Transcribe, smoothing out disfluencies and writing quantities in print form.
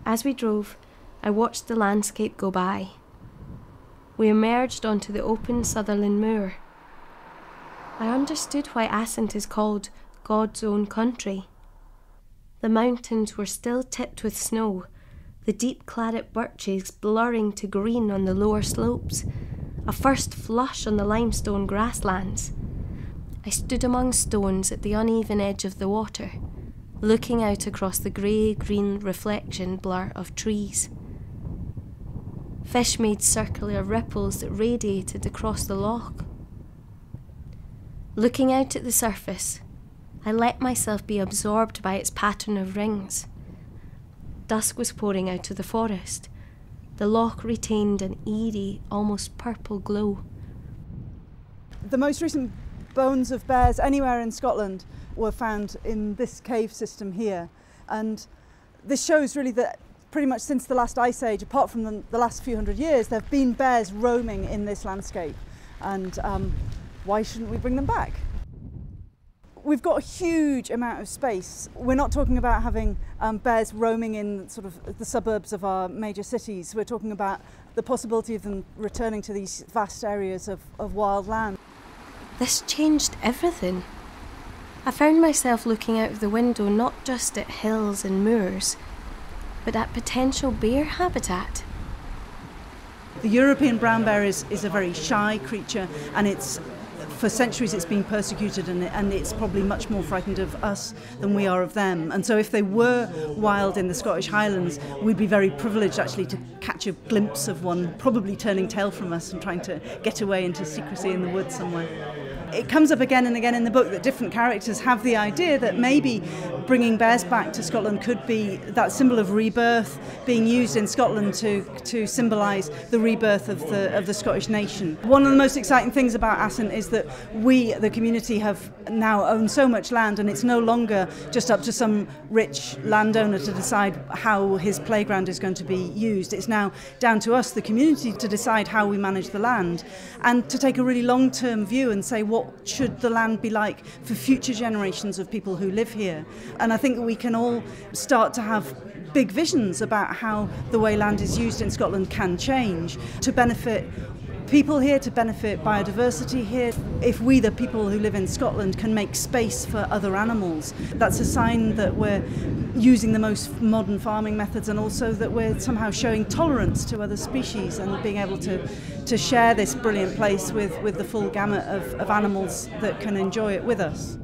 As we drove, I watched the landscape go by. We emerged onto the open Sutherland Moor. I understood why Assynt is called God's own country. The mountains were still tipped with snow, the deep claret birches blurring to green on the lower slopes, a first flush on the limestone grasslands. I stood among stones at the uneven edge of the water, looking out across the grey-green reflection blur of trees. Fish made circular ripples that radiated across the loch. Looking out at the surface, I let myself be absorbed by its pattern of rings. Dusk was pouring out of the forest. The loch retained an eerie, almost purple glow. The most recent bones of bears anywhere in Scotland were found in this cave system here, and this shows really that pretty much since the last ice age, apart from the last few hundred years, there have been bears roaming in this landscape, and why shouldn't we bring them back? We've got a huge amount of space. We're not talking about having bears roaming in sort of the suburbs of our major cities. We're talking about the possibility of them returning to these vast areas of wild land. This changed everything. I found myself looking out of the window not just at hills and moors, but at potential bear habitat. The European brown bear is a very shy creature, and for centuries it's been persecuted, and it's probably much more frightened of us than we are of them. And so if they were wild in the Scottish Highlands, we'd be very privileged actually to catch a glimpse of one, probably turning tail from us and trying to get away into secrecy in the woods somewhere. It comes up again and again in the book that different characters have the idea that maybe bringing bears back to Scotland could be that symbol of rebirth being used in Scotland to symbolise the rebirth of the Scottish nation. One of the most exciting things about Assynt is that we, the community, have now owned so much land, and it's no longer just up to some rich landowner to decide how his playground is going to be used. It's now down to us, the community, to decide how we manage the land, and to take a really long-term view and say, what should the land be like for future generations of people who live here? And I think that we can all start to have big visions about how the way land is used in Scotland can change to benefit people here, to benefit biodiversity here. If we, the people who live in Scotland, can make space for other animals, that's a sign that we're using the most modern farming methods, and also that we're somehow showing tolerance to other species and being able to share this brilliant place with the full gamut of animals that can enjoy it with us.